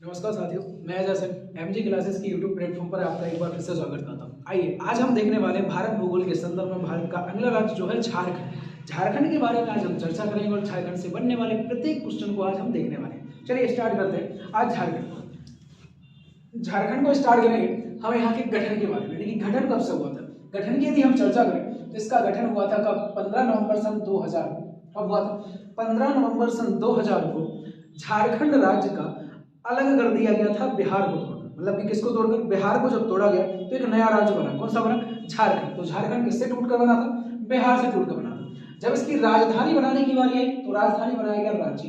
नमस्कार साथियों, मैं जैसे एमजी क्लासेस की यूट्यूब प्लेटफॉर्म पर आपका एक बार फिर से स्वागत करता हूँ। आइए आज हम देखने वाले भारत भूगोल के संदर्भ में भारत का अगला राज्य जो है झारखंड। झारखंड के बारे में आज हम चर्चा करेंगे और झारखंड से बनने वाले प्रत्येक क्वेश्चन को आज हम देखने वाले हैं। चलिए स्टार्ट करते हैं। आज झारखंड को स्टार्ट करेंगे हम यहाँ के गठन के बारे में, यानी कि गठन कब से हुआ था। गठन की यदि हम चर्चा करें तो इसका गठन हुआ था कब? 15 नवंबर सन 2000। कब हुआ था? 15 नवंबर सन 2000 को झारखंड राज्य का अलग कर दिया गया था बिहार को तोड़कर। मतलब कि किसको तोड़कर? बिहार को जब तोड़ा गया तो एक नया राज्य बना। कौन सा बना? झारखंड। तो झारखंड किससे टूटकर बना था? बिहार से टूटकर बना था। जब इसकी राजधानी बनाने की बारी आई तो राजधानी बनाया गया रांची।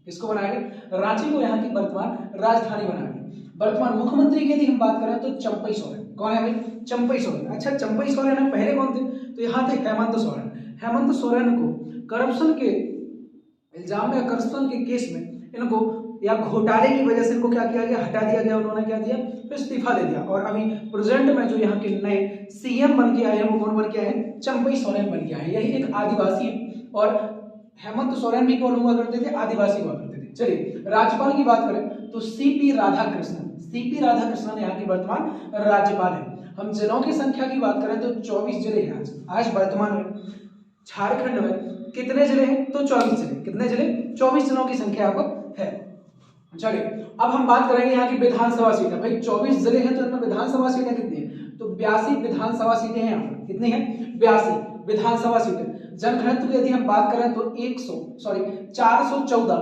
किसको बनाया गया? रांची को यहाँ की वर्तमान राजधानी बनाया गया। वर्तमान मुख्यमंत्री की यदि हम बात करें तो चंपई सोरेन। कौन है भाई? चंपई सोरेन। अच्छा, चंपई सोरेन है, पहले कौन थे? तो यहाँ थे हेमंत सोरेन। हेमंत सोरेन को करप्शन के इल्जाम या करप्शन के केस में इनको या घोटाले की वजह से इनको क्या किया गया? हटा दिया गया। उन्होंने क्या दिया? तो इस्तीफा दे दिया। और अभी प्रेजेंट में जो यहाँ के नए सीएम बन के आए हैं वो कौन बन के आए हैं? चंपई सोरेन बन के आए हैं। यही एक आदिवासी है और हेमंत सोरेन भी कौन हुआ करते थे? आदिवासी हुआ करते थे। चलिए राज्यपाल की बात करें तो सीपी राधाकृष्णन। सीपी राधाकृष्णन यहाँ की वर्तमान राज्यपाल है। हम जिलों की संख्या की बात करें तो 24 जिले हैं। आज वर्तमान में झारखंड में कितने जिले हैं? तो 24 जिले। कितने जिले? 24 जिलों की संख्या आपको है। चलिए अब हम बात करेंगे यहाँ की विधानसभा सीटें। भाई 24 जिले हैं तो इनमें विधानसभा सीटें कितनी है? तो 82 विधानसभा सीटें हैं यहाँ पर। कितनी है? 82 विधानसभा सीटें। जनघनत्व की यदि हम बात करें तो 414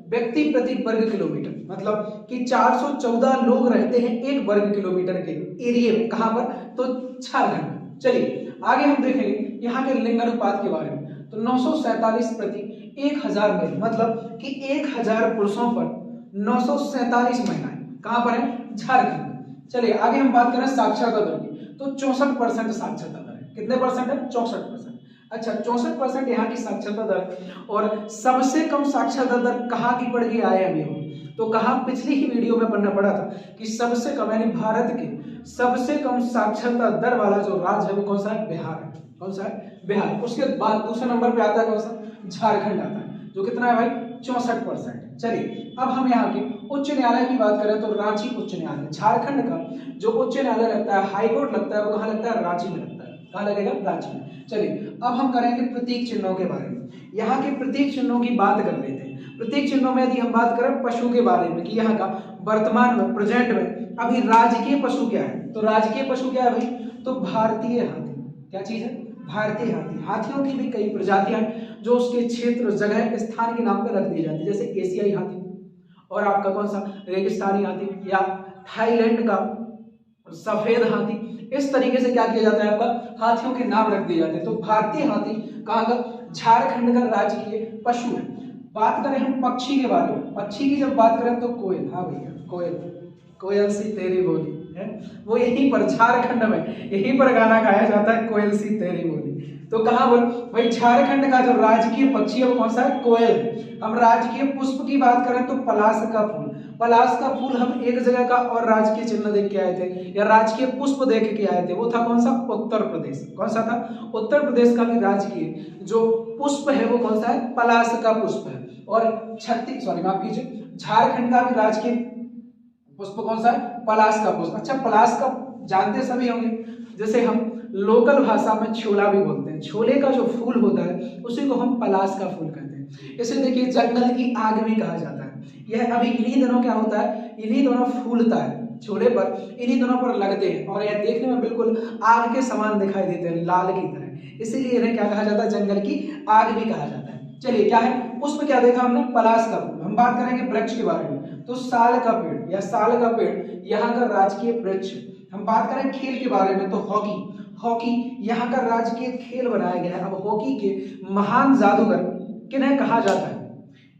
व्यक्ति प्रति वर्ग किलोमीटर। मतलब कि 414 लोग रहते हैं एक वर्ग किलोमीटर के एरिया में। कहां पर? तो झारखंड। चलिए आगे हम देखेंगे यहाँ के लिंग अनुपात के बारे में। तो 947 प्रति 1000 में, मतलब कि 1000 पुरुषों पर 947 महिलाएं। कहां पर है? झारखंड। चलिए आगे हम बात करें साक्षरता दर की तो 64% साक्षरता दर है। कितने परसेंट है? 64%। अच्छा, 64% यहाँ की साक्षरता दर। और सबसे कम साक्षरता दर कहाँ की पड़ गई? आईएमए में। तो कहाँ? पिछली ही वीडियो में पढ़ना पड़ा था कि सबसे कम यानी भारत के सबसे कम साक्षरता दर वाला जो राज्य है वो कौन सा है? बिहार है। कौन सा है? बिहार। उसके बाद दूसरे नंबर पे आता है कौन सा? झारखंड आता है, जो कितना है भाई? 64%। चलिए अब हम यहाँ के उच्च न्यायालय की बात करें तो रांची उच्च न्यायालय। झारखंड का जो उच्च न्यायालय लगता है, हाई कोर्ट लगता है, वो कहाँ लगता है? रांची में लगता है। कहाँ लगेगा? रांची में। चलिए अब हम करेंगे प्रतीक चिन्हों के बारे में। यहाँ के प्रतीक चिन्हों की बात कर लेते हैं। प्रतीक चिन्हों में यदि हम बात करें पशु के बारे में कि यहाँ का वर्तमान में प्रेजेंट में अभी राजकीय पशु क्या है? तो राजकीय पशु क्या है भाई? तो भारतीय हाथी। क्या चीज है? भारतीय हाथी। हाथियों की भी कई प्रजातियां हैं जो उसके क्षेत्र, जगह, स्थान के नाम पर रख दी जाती है। जैसे एशियाई हाथी और आपका कौन सा? रेगिस्तानी हाथी, या थाईलैंड का सफेद हाथी। इस तरीके से क्या किया जाता है? आपका हाथियों के नाम रख दिए जाते हैं। तो भारतीय हाथी कहाँ का? झारखंड का राजकीय पशु है। बात करें हम पक्षी के बारे में। पक्षी की जब बात करें तो कोयल। हाँ भैया, कोयल। कोयल सी तेरी बोली है वो यहीं पर झारखंड में यहीं पर गाना गाया जाता है, कोयल सी तेरी बोली। तो कहाँ बोल भाई? झारखंड का जो राजकीय पक्षी है वो कौन सा है? कोयल। हम राजकीय पुष्प की बात करें तो पलाश का फूल। पलाश का फूल हम एक जगह का और राजकीय चिन्ह देख के आए थे या राजकीय पुष्प देख के आए थे, वो था कौन सा? उत्तर प्रदेश। कौन सा था? उत्तर प्रदेश का भी राजकीय जो पुष्प है वो कौन सा है? पलाश का पुष्प है। और माफ कीजिए, झारखंड का भी राजकीय पुष्प कौन सा है? पलाश का पुष्प। अच्छा, पलाश का जानते सभी होंगे, जैसे हम लोकल भाषा में छोला भी बोलते हैं। छोले का जो फूल होता है उसी को हम पलाश का फूल कहते हैं। इसे देखिए जंगल की आग भी कहा जाता है। यह अभी इन्हीं दिनों क्या होता है? इन्हीं दिनों फूलता है छोले पर, इन्हीं दिनों पर लगते हैं और यह देखने में बिल्कुल आग के समान दिखाई देते हैं, लाल की तरह। इसीलिए इन्हें क्या कहा जाता है? जंगल की आग भी कहा जाता है। चलिए क्या है? पुष्प क्या देखा हमने? पलाश का फूल। हम बात करेंगे वृक्ष के बारे में तो साल का पेड़ या साल का पेड़ यहाँ का राजकीय वृक्ष। हम बात करें खेल के बारे में तो हॉकी। हॉकी यहाँ का राजकीय खेल बनाया गया है। अब हॉकी के महान जादूगर किन्हें कहा जाता है?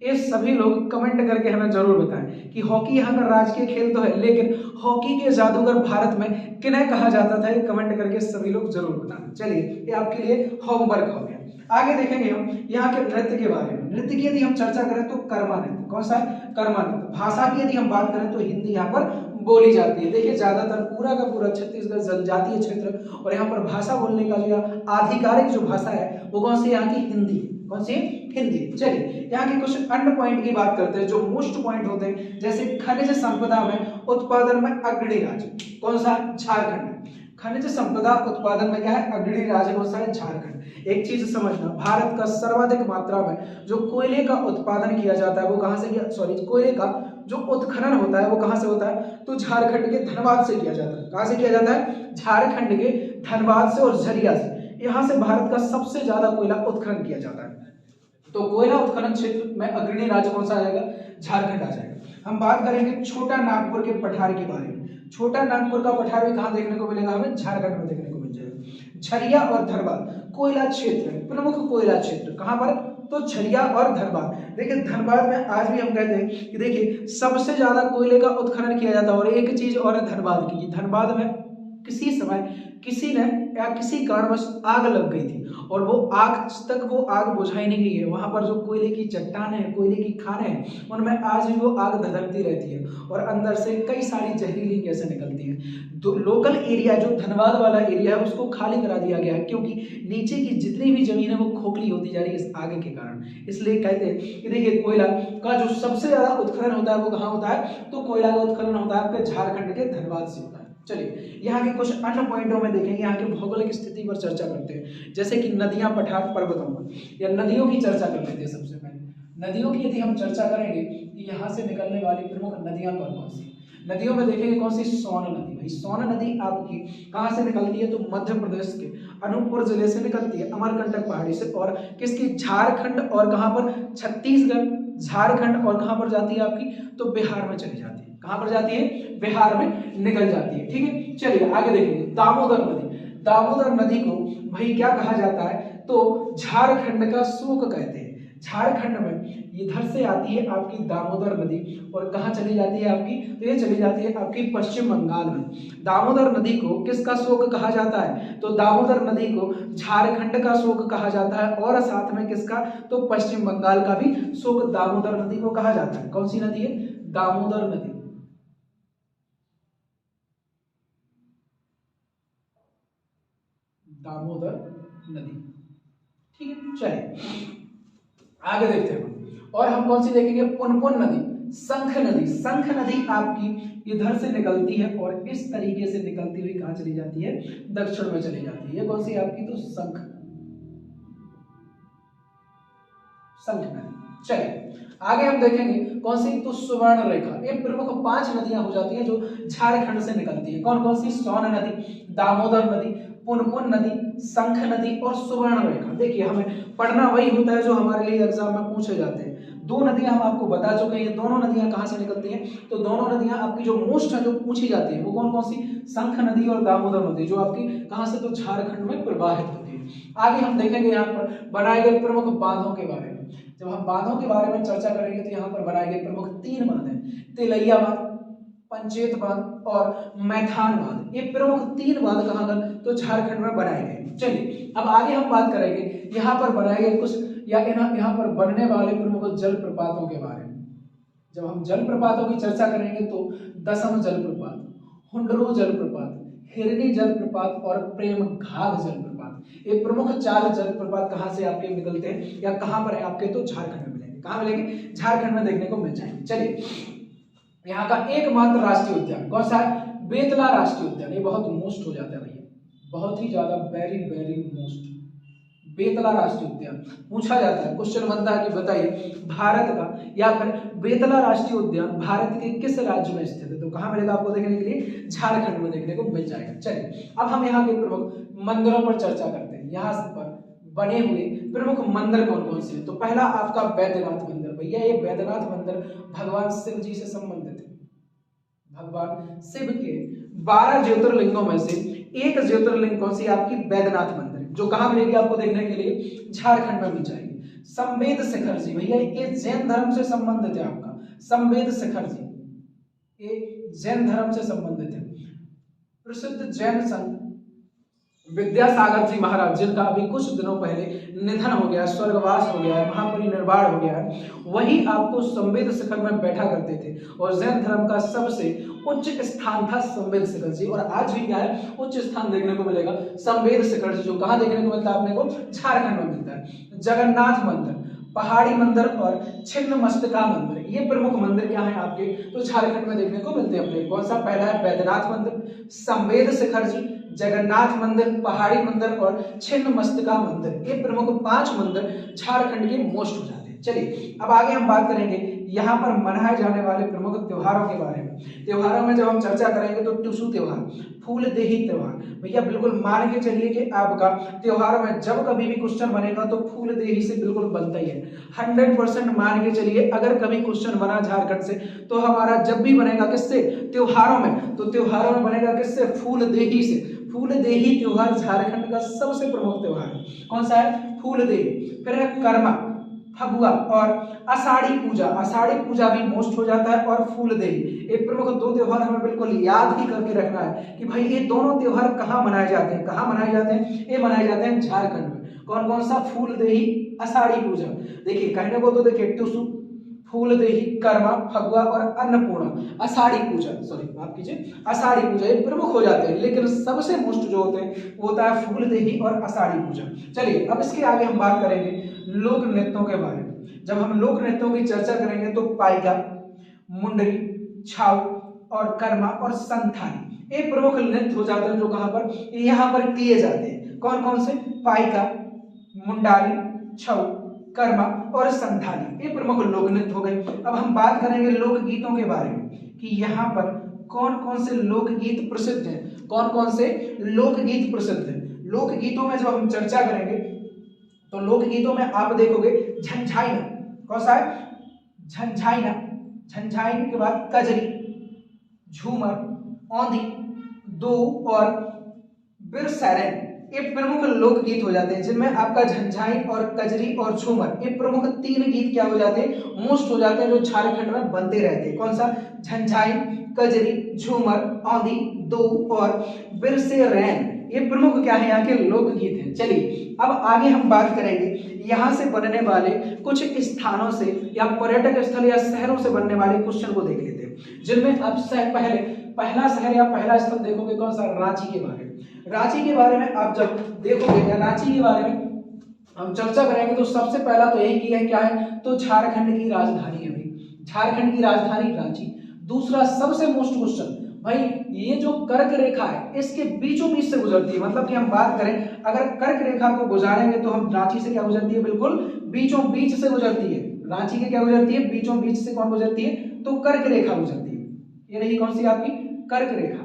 ये सभी लोग कमेंट करके हमें जरूर बताएं कि हॉकी यहाँ का राजकीय खेल तो है, लेकिन हॉकी के जादूगर भारत में किन्हें कहा जाता था? ये कमेंट करके सभी लोग जरूर बताएं। चलिए ये आपके लिए होमवर्क हो गया। आगे देखेंगे हम यहाँ के नृत्य के बारे में। नृत्य की यदि हम चर्चा करें तो कर्मा नृत्य। कौन सा है? कर्मा नृत्य। भाषा की यदि हम बात करें तो हिंदी यहाँ पर बोली जाती है। देखिए ज्यादातर पूरा का पूरा छत्तीसगढ़ जनजातीय क्षेत्र और यहाँ पर भाषा बोलने का जो आधिकारिक जो भाषा है वो कौन सी? यहाँ की हिंदी। कौन सी? हिंदी। चलिए यहाँ के कुछ अन्य पॉइंट की बात करते हैं जो मोस्ट पॉइंट होते हैं, जैसे खनिज संपदा में उत्पादन में अग्रणी राज्य कौन सा? झारखंड। खनिज संपदा उत्पादन में क्या है? अग्रणी राज्य कौन सा है? झारखंड। एक चीज समझना, भारत का सर्वाधिक मात्रा में जो कोयले का उत्पादन किया जाता है वो कहां से किया, सॉरी, कोयले का जो उत्खनन होता है वो कहां से होता है? तो झारखंड के धनबाद से किया जाता है। कहां से किया जाता है? झारखंड के धनबाद से और झरिया से। यहाँ से भारत का सबसे ज्यादा कोयला उत्खनन किया जाता है। तो कोयला उत्खनन क्षेत्र में अग्रणी राज्य कौन सा आ जाएगा? झारखंड आ जाएगा। हम बात करेंगे छोटा नागपुर के पठार के बारे में। छोटा नागपुर का पठार भी कहाँ देखने को मिलेगा? हमें झारखंड में देखने को मिल जाएगा। झरिया और धनबाद कोयला क्षेत्र, प्रमुख कोयला क्षेत्र कहाँ पर? तो झरिया और धनबाद। देखिए धनबाद में आज भी हम कहते हैं कि देखिए सबसे ज्यादा कोयले का उत्खनन किया जाता है। और एक चीज और है धनबाद की, धनबाद में किसी समय किसी ने या किसी कारणवश आग लग गई थी और वो आग तक वो आग बुझाई नहीं गई है। वहां पर जो कोयले की चट्टान है, कोयले की खाने हैं, उनमें आज भी वो आग धधकती रहती है और अंदर से कई सारी जहरीली गैसें निकलती हैं। तो लोकल एरिया जो धनबाद वाला एरिया है उसको खाली करा दिया गया है, क्योंकि नीचे की जितनी भी जमीन है वो खोखली होती जा रही है इस आग के कारण। इसलिए कहते हैं कि देखिए कोयला का जो सबसे ज्यादा उत्खनन होता है वो कहाँ होता है? तो कोयला का उत्खनन होता है आपके झारखंड के धनबाद से होता है। चलिए यहाँ के कुछ अन्य पॉइंटों में देखेंगे, यहाँ के भौगोलिक स्थिति पर चर्चा करते हैं, जैसे कि नदियां, पठार, पर्वतों पर। या नदियों की चर्चा कर लेते हैं। सबसे पहले नदियों की यदि हम चर्चा करेंगे कि यहाँ से निकलने वाली प्रमुख नदियां कौन कौन सी? नदियों में देखेंगे कौन सी? सोन नदी। भाई सोन नदी आपकी कहाँ से निकलती है? तो मध्य प्रदेश के अनूपपुर जिले से निकलती है, अमरकंटक पहाड़ी से। और किसकी? झारखंड और कहाँ पर? छत्तीसगढ़, झारखंड और कहाँ पर जाती है आपकी? तो बिहार में चली जाती है। कहां पर जाती है? बिहार में निकल जाती है। ठीक है, चलिए आगे देखेंगे दामोदर नदी। दामोदर नदी को भाई क्या कहा जाता है? तो झारखंड का शोक कहते हैं। झारखंड में इधर से आती है आपकी दामोदर नदी और कहां चली जाती है आपकी? तो ये चली जाती है आपकी पश्चिम बंगाल में। दामोदर नदी को किसका शोक कहा जाता है? तो दामोदर नदी को झारखंड का शोक कहा जाता है और साथ में किसका? तो पश्चिम बंगाल का भी शोक दामोदर नदी को कहा जाता है। कौन सी नदी है? दामोदर नदी। दामोदर नदी। ठीक है, चलिए आगे देखते हैं। और हम कौन सी देखेंगे? पुनपुन नदी, शंख नदी। शंख नदी आपकी इधर से निकलती है और इस तरीके से निकलती हुई कहां चली जाती है? दक्षिण में चली जाती है। ये कौन सी आपकी? तो शंख नदी। चलिए आगे हम देखेंगे कौन सी? तो सुवर्ण रेखा। ये प्रमुख 5 नदियां हो जाती हैं जो झारखंड से निकलती है। कौन कौन सी? सोन नदी, दामोदर नदी, पुनपुन नदी, शंख नदी और सुवर्ण रेखा। देखिए हमें पढ़ना वही होता है जो हमारे लिए एग्जाम में पूछे जाते हैं। 2 नदियां हम आपको बता चुके हैं। ये दोनों नदियां कहां से निकलती हैं? तो दोनों नदियां आपकी जो मोस्ट है जो पूछी जाती है वो कौन कौन सी? शंख नदी और दामोदर नदी, जो आपकी कहां से? तो झारखंड में प्रवाहित होती है। आगे हम देखेंगे यहाँ पर बनाए गए प्रमुख बांधों के बारे में। जब हम बांधों के बारे में चर्चा करेंगे तो यहाँ पर बनाए गए प्रमुख 3 बांध हैं, तिलैया बांध, पंचेत बांध और मैथान बांध। ये प्रमुख 3 बांध कहाँ पर? तो झारखंड में बनाए गए। चलिए अब आगे हम बात करेंगे यहाँ पर बनाए गए कुछ या यहाँ पर बनने वाले प्रमुख जलप्रपातों के बारे में। जब हम जलप्रपातों की चर्चा करेंगे तो दसम जलप्रपात, हुंडरू जलप्रपात, हिरनी जलप्रपात और प्रेम घाघ जलप्रपात, ये प्रमुख 4 जलप्रपात कहाँ से आपके निकलते हैं या कहाँ पर है आपके? तो झारखंड में मिलेंगे। कहाँ मिलेंगे? झारखंड में देखने को मिल जाएंगे। चलिए यहाँ का एकमात्र राष्ट्रीय उद्यान कौन सा है? बेतला राष्ट्रीय उद्यान। ये बहुत मोस्ट हो जाता है भैया, बहुत ही ज्यादा, वेरी वेरी मोस्ट। बेतला राष्ट्रीय उद्यान पूछा जाता है, क्वेश्चन बनता है कि बताइए भारत का या फिर बेतला राष्ट्रीय उद्यान भारत के किस राज्य में स्थित है? तो कहाँ मिलेगा आपको देखने के लिए? झारखंड में देखने को मिल जाएगा। चलिए अब हम यहाँ के प्रमुख मंदिरों पर चर्चा करते हैं। यहाँ पर बने हुए प्रमुख मंदिर कौन कौन से हैं? तो पहला आपका वैद्यनाथ मंदिर। भैया ये वैद्यनाथ मंदिर भगवान शिव जी से संबंधित है। भगवान शिव के 12 ज्योतिर्लिंगों में से एक ज्योतिर्लिंग कौन सी? आपकी वैद्यनाथ मंदिर, जो कहाँ मिलेगी आपको देखने के लिए? झारखंड में मिल जाएगी। संवेद शिखर जी, भैया ये जैन धर्म से संबंधित है आपका। संवेद शिखर जी ये जैन धर्म से संबंधित है। प्रसिद्ध जैन संत विद्यासागर जी महाराज, जिनका अभी कुछ दिनों पहले निधन हो गया, स्वर्गवास हो गया है, महापरिनिर्वाण हो गया है, वही आपको संवेद शिखर में बैठा करते थे और जैन धर्म का सबसे उच्च स्थान था संवेद शिखर जी। और आज भी क्या है? उच्च स्थान देखने को मिलेगा संवेद शिखर जी, जो कहाँ देखने को मिलता है आपने को? झारखंड में मिलता है। जगन्नाथ मंदिर पहाड़ी मंदिर और छिन्नमस्तिका मंदिर, ये प्रमुख मंदिर क्या है आपके, तो झारखंड में देखने को मिलते हैं अपने। कौन सा, पहला है बैद्यनाथ मंदिर, संवेद शिखर जी, जगन्नाथ मंदिर, पहाड़ी मंदिर और छिन्नमस्तिका मंदिर। ये प्रमुख 5 मंदिर झारखंड के मोस्ट हो जाते हैं। चलिए अब आगे हम बात करेंगे यहाँ पर मनाए जाने वाले प्रमुख त्योहारों के बारे में। त्योहारों में जब हम चर्चा करेंगे तो टुसू त्योहार, फूलदेही त्योहार, भैया बिल्कुल मान के चलिए कि आपका त्योहारों में जब कभी भी क्वेश्चन बनेगा तो फूलदेही से बिल्कुल बनता ही है। 100% मान के चलिए, अगर कभी क्वेश्चन बना झारखंड से तो हमारा जब भी बनेगा किससे, त्योहारों में, तो त्योहारों में बनेगा किससे, फूलदेही से। फूलदेही त्योहार झारखंड का सबसे प्रमुख त्योहार है। कौन सा है, फूलदेही। फिर है कर्मा, फगुआ और आषाढ़ी पूजा। आषाढ़ी पूजा भी मोस्ट हो जाता है और फूलदेही। ये प्रमुख 2 त्योहार हमें बिल्कुल याद ही करके रखना है कि भाई ये दोनों त्योहार कहाँ मनाए जाते हैं, कहाँ मनाए जाते हैं, ये मनाए जाते हैं झारखंड में। कौन कौन सा, फूलदेही, आषाढ़ी पूजा। देखिए कहने को तो देखिए टुसु, फूलदेही, कर्मा, फगुआ और अन्नपूर्णा। आषाढ़ी पूजा, सॉरी माफ कीजिए, आषाढ़ी पूजा ये प्रमुख हो जाते हैं, लेकिन सबसे मोस्ट जो होते हैं वो होता है फूलदेही और आषाढ़ी पूजा। चलिए अब इसके आगे हम बात करेंगे लोक नृत्यों के बारे में। जब हम लोक नृत्यों की चर्चा करेंगे तो पाइका, मुंडरी, छाऊ और कर्मा और संथाली, ये प्रमुख नृत्य हो जाते हैं जो कहां पर, यहाँ पर किए जाते हैं। कौन कौन से, पाइका, मुंडारी, छऊ, कर्मा और संथाली, ये प्रमुख लोक नृत्य हो गए। अब हम बात करेंगे लोकगीतों के बारे में कि यहाँ पर कौन कौन से लोकगीत प्रसिद्ध हैं, कौन कौन से लोकगीत प्रसिद्ध हैं। लोकगीतों में जब हम चर्चा करेंगे तो लोकगीतों में आप देखोगे झंझाइना, कौन सा है, झंझाइना, झंझाइन के बाद कजरी, झूमर, औंधी, दो और बिरसैरन, ये प्रमुख लोकगीत हो जाते हैं, जिनमें आपका झंझाइन और कजरी और झूमर, ये प्रमुख 3 गीत क्या हो जाते हैं, मोस्ट हो जाते हैं, जो झारखंड में बनते रहते हैं। कौन सा, झंझाइन, कजरी, झूमर, औंधी, दो और बिरसैरन, ये प्रमुख क्या है, यहाँ के लोकगीत हैं। चलिए अब आगे हम बात करेंगे यहाँ से बनने वाले कुछ स्थानों से या पर्यटक स्थल या शहरों से बनने वाले क्वेश्चन को देख लेते हैं, जिनमें अब पहले पहला शहर या पहला स्थल देखोगे कौन सा, रांची के बारे में। रांची के बारे में आप जब देखोगे या रांची के बारे में हम चर्चा करेंगे तो सबसे पहला तो यही किया है, क्या है, तो झारखंड की राजधानी है भाई, झारखंड की राजधानी रांची। दूसरा सबसे मोस्ट क्वेश्चन, भाई ये जो कर्क रेखा है इसके बीचों बीच से गुजरती है, मतलब कि हम बात करें अगर कर्क रेखा को गुजारेंगे तो हम रांची से क्या गुजरती है, बिल्कुल बीचों बीच से गुजरती है। रांची के क्या गुजरती है, बीचों बीच से कौन गुजरती है, तो कर्क रेखा गुजरती है। ये रही कौन सी आपकी, कर्क रेखा।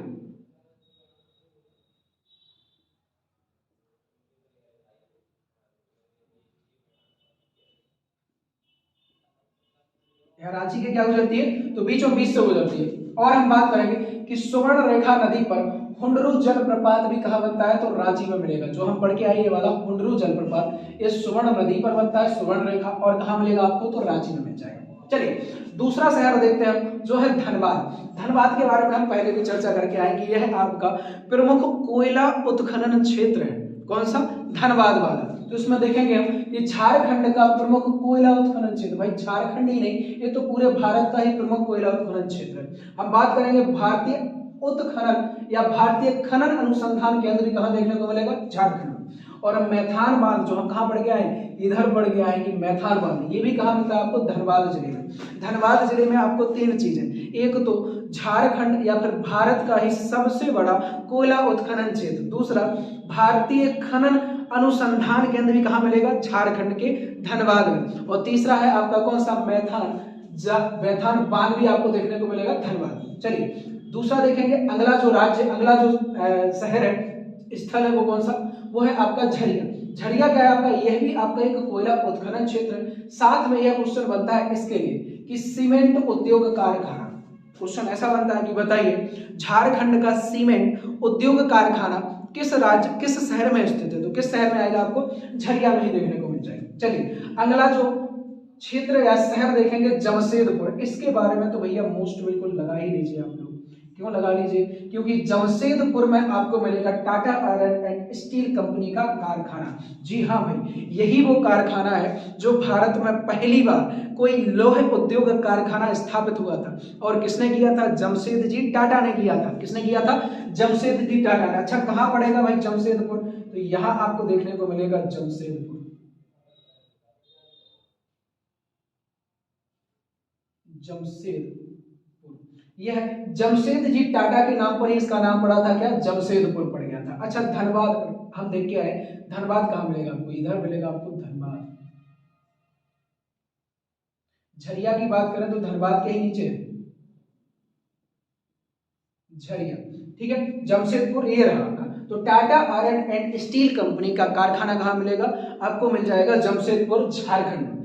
रांची के क्या गुजरती है, तो बीचों बीच से गुजरती है। और हम बात करेंगे कि सुवर्ण रेखा नदी पर हुंडरू जलप्रपात भी कहाँ बनता है, तो रांची में मिलेगा। जो हम पढ़ के आए ये वाला हुंडरू जलप्रपात, ये सुवर्ण नदी पर बनता है, सुवर्ण रेखा, और कहाँ मिलेगा आपको, तो रांची में मिल जाएगा। चलिए दूसरा शहर देखते हैं जो है धनबाद। धनबाद के बारे में हम पहले भी चर्चा करके आए कि यह आपका प्रमुख कोयला उत्खनन क्षेत्र है। कौन सा, धनबाद वाला। तो इसमें देखेंगे हम कि झारखंड का प्रमुख कोयला उत्खनन क्षेत्र, भाई झारखंड ही नहीं, ये तो पूरे भारत का ही प्रमुख कोयला उत्खनन क्षेत्र है। हम बात करेंगे भारतीय उत्खनन या भारतीय खनन अनुसंधान केंद्र कहाँ देखने को मिलेगा, झारखंड। और मैथान बांध जो हम कहाँ पढ़ के आए, इधर पढ़ के आए कि मैथान बांध, ये भी कहाँ मिलता है आपको, धनबाद जिले में। धनबाद जिले में आपको 3 चीजें, एक तो झारखंड या फिर भारत का ही सबसे बड़ा कोयला उत्खनन क्षेत्र, दूसरा भारतीय खनन अनुसंधान केंद्र भी कहाँ मिलेगा, झारखंड के धनबाद में, और तीसरा है आपका कौन सा, मैथान बांध भी आपको देखने को मिलेगा धनबाद। चलिए दूसरा देखेंगे, अगला जो राज्य, अगला जो शहर है, स्थल है, वो कौन सा, वो है आपका झरिया। झरिया क्या है आपका, यह भी आपका एक कोयला उत्खनन क्षेत्र है। साथ में यह क्वेश्चन बनता है इसके लिए कि सीमेंट उद्योग कारखाना, क्वेश्चन ऐसा बनता है कि बताइए झारखंड का सीमेंट उद्योग कारखाना किस राज्य, किस शहर में स्थित है, तो किस शहर में आएगा, आपको झरिया में ही देखने को मिल जाएगा। चलिए अगला जो क्षेत्र या शहर देखेंगे जमशेदपुर, इसके बारे में तो भैया मोस्ट बिल्कुल लगा ही लीजिए आप लोग। क्यों लगा लीजिए, क्योंकि जमशेदपुर में आपको मिलेगा Tata iron and steel company का कारखाना। जी हाँ भाई, यही वो कारखाना है जो भारत में पहली बार कोई लोहे उद्योग कारखाना स्थापित हुआ था। और किसने किया था, जमशेद जी टाटा ने किया था। किसने किया था, जमशेद जी टाटा ने। अच्छा कहाँ पड़ेगा भाई जमशेदपुर, तो यहाँ आपको देखने को मिलेगा जमशेदपुर। जमशेदपुर। यह जमशेद जी टाटा के नाम पर ही इसका नाम पड़ा था, क्या, जमशेदपुर पड़ गया था। अच्छा धनबाद हम देख के आए, धनबाद कहाँ मिलेगा आपको, इधर मिलेगा आपको धनबाद। झरिया की बात करें तो धनबाद के ही नीचे है झरिया, ठीक है। जमशेदपुर ये रहा आपका। तो Tata iron and steel company का कारखाना कहाँ मिलेगा आपको, मिल जाएगा जमशेदपुर झारखंड में।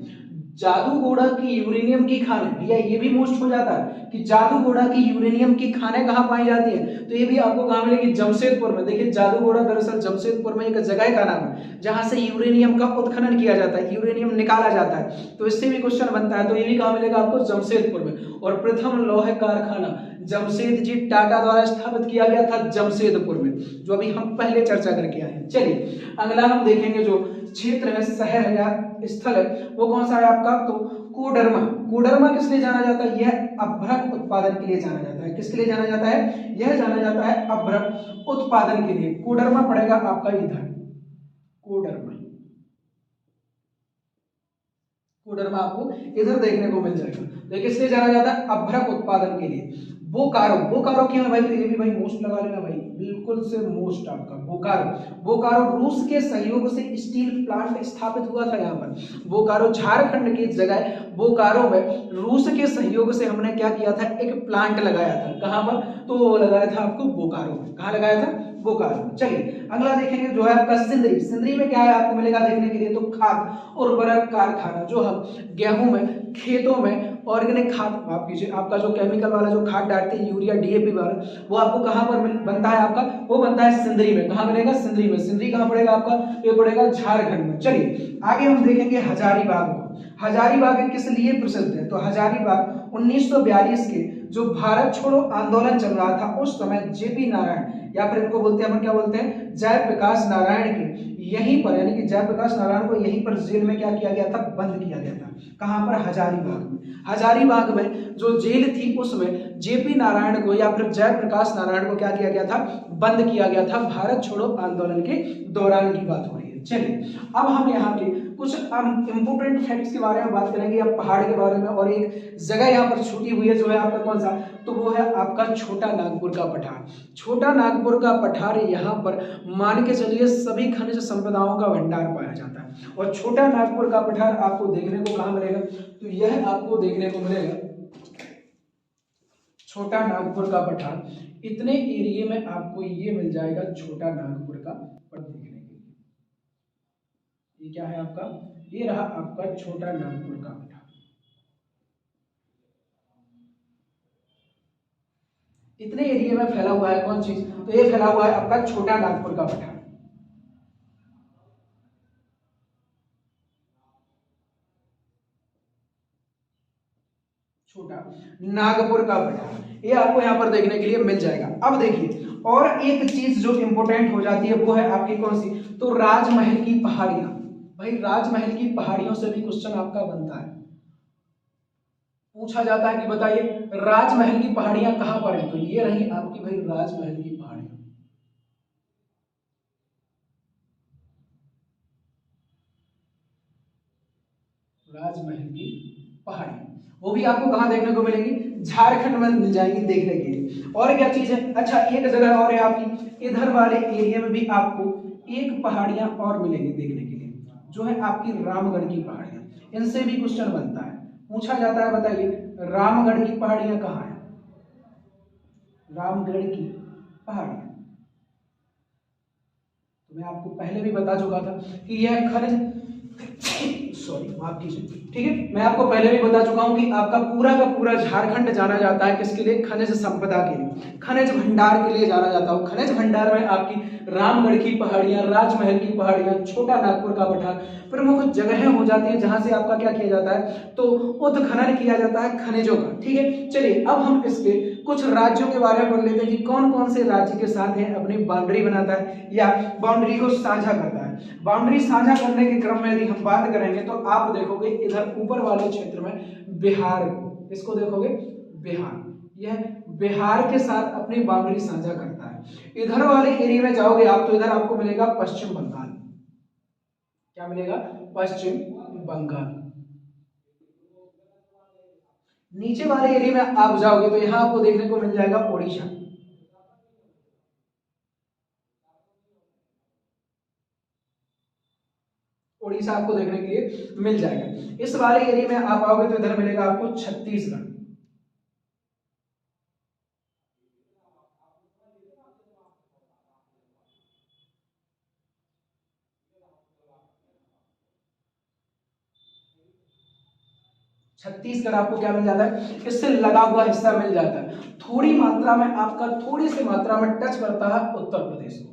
जादूगोड़ा की यूरेनियम की खानें, भैया ये भी मोस्ट हो जाता है कि जादूगोड़ा की यूरेनियम की खानें कहाँ पाई जाती है, तो ये भी आपको कहाँ मिलेगी, जमशेदपुर में। देखिए जादूगोड़ा दरअसल जमशेदपुर में एक जगह का नाम है जहां से यूरेनियम का उत्खनन किया जाता है, यूरेनियम निकाला जाता है, तो इससे भी क्वेश्चन बनता है। तो ये भी कहाँ मिलेगा आपको, जमशेदपुर में। और प्रथम लौह कारखाना जमशेद जी टाटा द्वारा स्थापित किया गया था जमशेदपुर में, जो अभी हम पहले चर्चा करके आए हैं। चलिए अगला हम देखेंगे जो क्षेत्र है, शहर है या स्थल है, वो कौन सा है आपका, तो कोडरमा। कोडरमा किस लिए जाना जाता है, यह अभ्रक उत्पादन के लिए जाना जाता है। किसके लिए जाना जाता है, यह जाना जाता है अभ्रक उत्पादन के लिए। कोडरमा पड़ेगा आपका इधर, कोडरमा, कोडरमा आपको इधर देखने को मिल जाएगा। तो किस लिए जाना जाता है, अभ्रक उत्पादन के लिए। बोकारो, बोकारो क्यों है भाई, तो ये भी भाई मोस्ट लगा लेना भाई, बिल्कुल से मोस्ट आपका बोकारो। बोकारो रूस के सहयोग से स्टील प्लांट स्थापित हुआ था यहाँ पर। बोकारो झारखंड की जगह बोकारो में रूस के सहयोग से हमने क्या किया था, एक प्लांट लगाया था। कहाँ पर, तो वो लगाया था आपको बोकारो में। कहाँ लगाया था, बोकारो। चलिए अगला देखेंगे जो है आपका सिंदरी। सिंदरी में क्या है आपको मिलेगा देखने के लिए, तो खाद उर्वरक कारखाना, जो हम गेहूं में खेतों में ऑर्गेनिक खाद, आप कीजिए आपका जो केमिकल वाला जो खाद डालते हैं यूरिया डीएपी वाला, वो आपको कहाँ पर बनता है आपका, वो बनता है सिंदरी में। कहाँ बनेगा, सिंदरी में। सिंदरी कहाँ पड़ेगा आपका, ये पड़ेगा झारखंड में। चलिए आगे हम देखेंगे हजारीबाग को। हजारीबाग किस लिए प्रसिद्ध है, तो हजारीबाग 1942 के जो भारत छोड़ो आंदोलन चल रहा था उस समय जेपी नारायण, या फिर इनको बोलते हैं अपन क्या बोलते हैं, जयप्रकाश नारायण के यहीं पर, यानी कि जयप्रकाश नारायण को यहीं पर जेल में क्या किया गया था, बंद किया गया था। कहां पर, हजारीबाग में। हजारीबाग में जो जेल थी उसमें जेपी नारायण को या फिर जयप्रकाश नारायण को क्या किया गया था, बंद किया गया था, भारत छोड़ो आंदोलन के दौरान की बात हो रही है। चलिए अब हम यहाँ के कुछ इंपोर्टेंट फैक्ट्स के बारे में बात करेंगे, या पहाड़ के बारे में। और एक जगह यहाँ पर छूटी हुई है जो है आपका कौन सा, तो वो है आपका छोटा नागपुर का पठार। छोटा नागपुर का पठार, यहाँ पर मान के चलिए सभी खनिज संपदाओं का भंडार पाया जाता है। और छोटा नागपुर का पठार आपको देखने को कहाँ मिलेगा, तो यह आपको देखने को मिलेगा छोटा नागपुर का पठार। इतने एरिया में आपको ये मिल जाएगा छोटा नागपुर का पठार देखने के लिए। ये क्या है आपका, ये रहा आपका छोटा नागपुर का पठार। इतने एरिया में फैला हुआ है कौन चीज, तो ये फैला हुआ है आपका छोटा नागपुर का पठार। छोटा नागपुर का पठार, ये आपको यहाँ पर देखने के लिए मिल जाएगा। अब देखिए और एक चीज जो इंपॉर्टेंट हो जाती है वो है आपकी कौन सी, तो राजमहल की पहाड़ियां। भाई राजमहल की पहाड़ियों से भी क्वेश्चन आपका बनता है, पूछा जाता है कि बताइए राजमहल की पहाड़ियां कहां पर है, तो ये रही आपकी भाई राजमहल की पहाड़ियां। राजमहल की पहाड़ी, वो भी आपको कहां देखने को मिलेगी, झारखंड में मिल जाएगी देखने के लिए। और क्या चीज है, अच्छा एक जगह और है आपकी, इधर वाले एरिया में भी आपको एक पहाड़ियां और मिलेगी देखने के लिए, जो है आपकी रामगढ़ की पहाड़ियां। इनसे भी क्वेश्चन बनता है, पूछा जाता है बताइए रामगढ़ की पहाड़ियां कहाँ है, रामगढ़ की पहाड़ियां। तो मैं आपको पहले भी बता चुका था कि यह खनिज सॉरी माफ कीजिए, ठीक है, मैं आपको पहले भी बता चुका हूं कि आपका पूरा का पूरा झारखंड जाना जाता है किसके लिए, खनिज संपदा के लिए, खनिज भंडार के लिए जाना जाता है। खनिज भंडार में आपकी रामगढ़ की पहाड़ियां, राजमहल की पहाड़ियां, छोटा नागपुर का पठार प्रमुख जगहें हो जाती है जहां से आपका क्या किया जाता है, तो उत्खनन किया जाता है खनिजों का। ठीक है, चलिए अब हम इसके कुछ राज्यों के बारे में पढ़ लेते हैं कि कौन कौन से राज्य के साथ है अपनी बाउंड्री बनाता है या बाउंड्री को साझा करता है। बाउंड्री साझा करने के क्रम में यदि हम बात करेंगे तो आप देखोगे इधर ऊपर वाले क्षेत्र में बिहार को, इसको देखोगे बिहार, यह बिहार के साथ अपनी बाउंड्री साझा करता है। इधर वाले एरिया में जाओगे आप तो इधर आपको मिलेगा पश्चिम बंगाल, क्या मिलेगा, पश्चिम बंगाल। नीचे वाले एरिया में आप जाओगे तो यहाँ आपको देखने को मिल जाएगा ओडिशा। ओडिशा आपको देखने के लिए मिल जाएगा। इस वाले एरिया में आप आओगे तो इधर मिलेगा आपको छत्तीसगढ़। छत्तीसगढ़ आपको क्या मिल जाता है, इससे लगा हुआ हिस्सा मिल जाता है। थोड़ी मात्रा में आपका, थोड़ी सी मात्रा में टच करता है उत्तर प्रदेश को।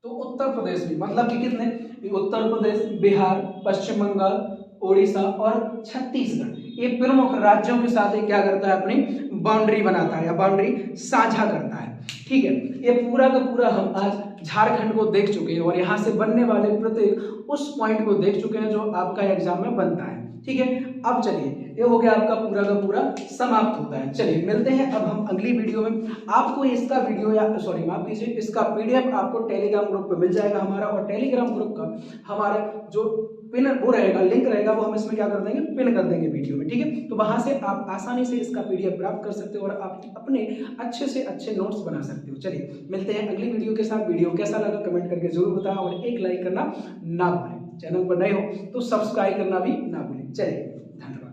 तो उत्तर प्रदेश भी मतलब कि कितने, उत्तर प्रदेश, बिहार, पश्चिम बंगाल, ओडिशा और छत्तीसगढ़, ये प्रमुख राज्यों के साथ ये क्या करता है, अपनी बाउंड्री बनाता है या बाउंड्री साझा करता है। ठीक है, ये पूरा का पूरा हम आज झारखंड को देख चुके हैं और यहाँ से बनने वाले प्रत्येक उस पॉइंट को देख चुके हैं जो आपका एग्जाम में बनता है। ठीक है, अब चलिए ये हो गया आपका पूरा का पूरा समाप्त होता है। चलिए मिलते हैं अब हम अगली वीडियो में। आपको इसका वीडियो या सॉरी माफ कीजिए, इसका पीडीएफ आपको टेलीग्राम ग्रुप पे मिल जाएगा हमारा, और टेलीग्राम ग्रुप का हमारा जो पिन वो रहेगा, लिंक रहेगा, वो हम इसमें क्या कर देंगे, पिन कर देंगे वीडियो में। ठीक है, तो वहां से आप आसानी से इसका पीडीएफ प्राप्त कर सकते हो और आप अपने अच्छे से अच्छे नोट्स बना सकते हो। चलिए मिलते हैं अगली वीडियो के साथ। वीडियो कैसा लगा कमेंट करके जरूर बताएं और एक लाइक करना ना भूलें। चैनल पर नए हो तो सब्सक्राइब करना भी ना भूलें। चलिए धन्यवाद।